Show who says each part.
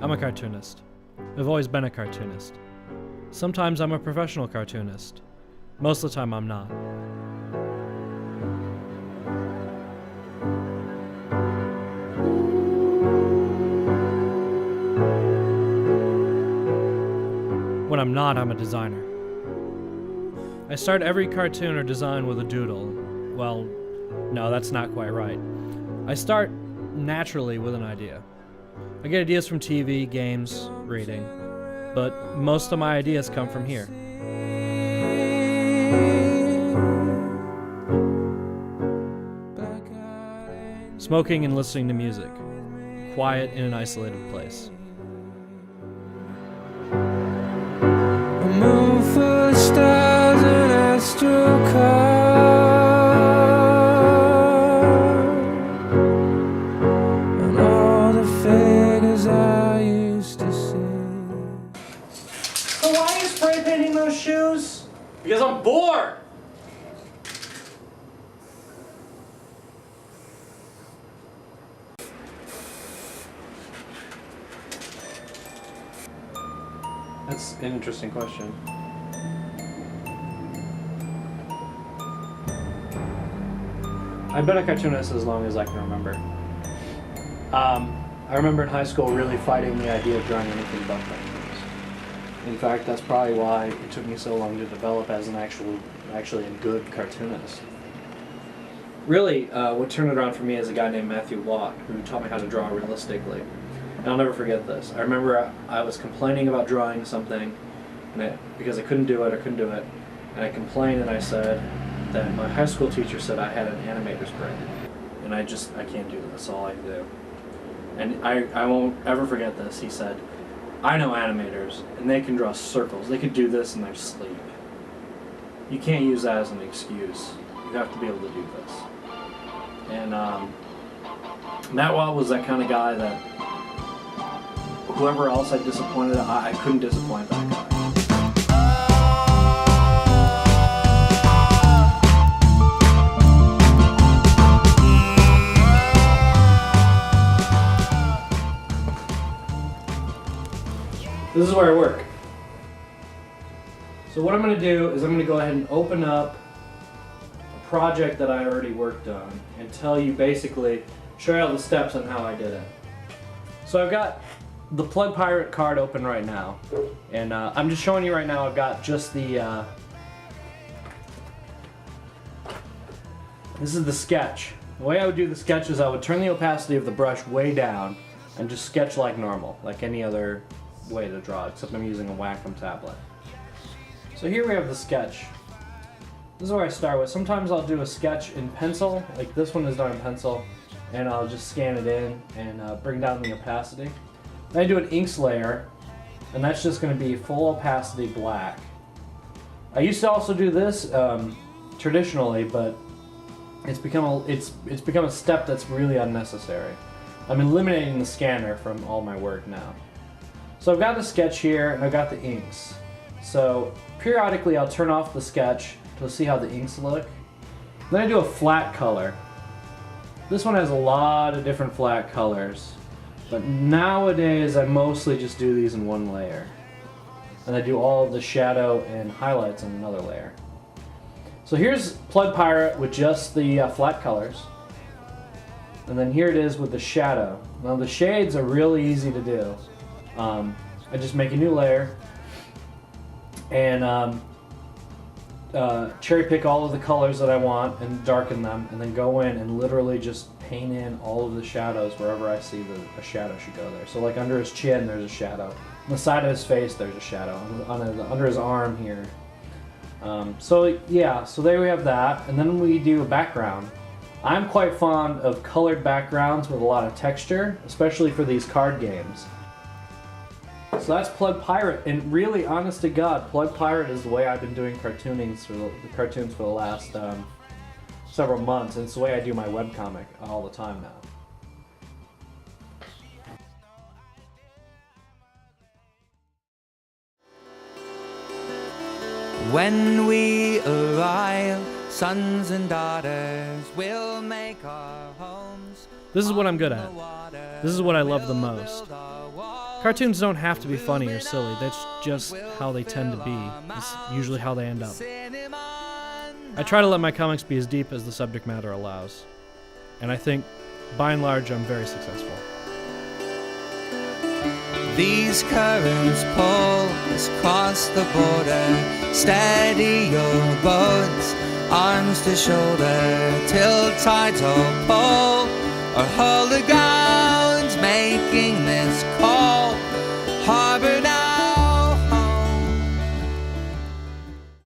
Speaker 1: I'm a cartoonist. I've always been a cartoonist. Sometimes I'm a professional cartoonist. Most of the time I'm not. When I'm not, I'm a designer. I start every cartoon or design with a doodle. Well, no, that's not quite right. I start naturally with an idea. I get ideas from TV, games, reading, but most of my ideas come from here. Smoking and listening to music. Quiet in an isolated place.
Speaker 2: A moon full of stars and astrocar. And all the figures I used to see.
Speaker 1: So why are you spray painting those shoes? Because I'm bored! That's an interesting question. I've been a cartoonist as long as I can remember. I remember in high school really fighting the idea of drawing anything but cartoons. In fact, that's probably why it took me so long to develop as an actually a good cartoonist. Really, what turned it around for me is a guy named Matthew Watt, who taught me how to draw realistically. And I'll never forget this. I remember I was complaining about drawing something, because I couldn't do it, and I complained and I said that my high school teacher said I had an animator's brain, and I can't do this, that's all I do. And I won't ever forget this. He said, I know animators, and they can draw circles, they could do this in their sleep. You can't use that as an excuse. You have to be able to do this. And Matt Watt was that kind of guy that whoever else I disappointed, I couldn't disappoint that guy. This is where I work. So what I'm going to do is I'm going to go ahead and open up a project that I already worked on and tell you basically, show you all the steps on how I did it. So I've got the Plug Pirate card open right now, and I'm just showing you right now. I've got just the this is the sketch. The way I would do the sketch is I would turn the opacity of the brush way down and just sketch like normal, like any other way to draw, except I'm using a Wacom tablet. So here we have the sketch. This is where I start with. Sometimes I'll do a sketch in pencil, like this one is done in pencil, and I'll just scan it in and bring down the opacity. Then I do an inks layer, and that's just going to be full opacity black. I used to also do this traditionally, but it's become a step that's really unnecessary. I'm eliminating the scanner from all my work now. So I've got the sketch here, and I've got the inks. So periodically I'll turn off the sketch to see how the inks look. Then I do a flat color. This one has a lot of different flat colors, but nowadays I mostly just do these in one layer. And I do all of the shadow and highlights on another layer. So here's Plug Pirate with just the flat colors. And then here it is with the shadow. Now the shades are really easy to do. I just make a new layer and cherry pick all of the colors that I want and darken them, and then go in and literally just paint in all of the shadows wherever I see a shadow should go there. So like under his chin there's a shadow, on the side of his face there's a shadow, under his arm here. So yeah, so there we have that, and then we do a background. I'm quite fond of colored backgrounds with a lot of texture, especially for these card games. So that's Plug Pirate, and really, honest to God, Plug Pirate is the way I've been doing cartoons for the last several months, and it's the way I do my webcomic all the time now.
Speaker 2: When we arrive, sons and daughters will make our homes.
Speaker 1: This is what I'm good at. This is what I love the most. Cartoons don't have to be funny or silly. That's just how they tend to be. It's usually how they end up. I try to let my comics be as deep as the subject matter allows. And I think, by and large, I'm very successful.
Speaker 2: These currents pull us across the border. Steady your boats, arms to shoulder, till tides all pull or hold the ground.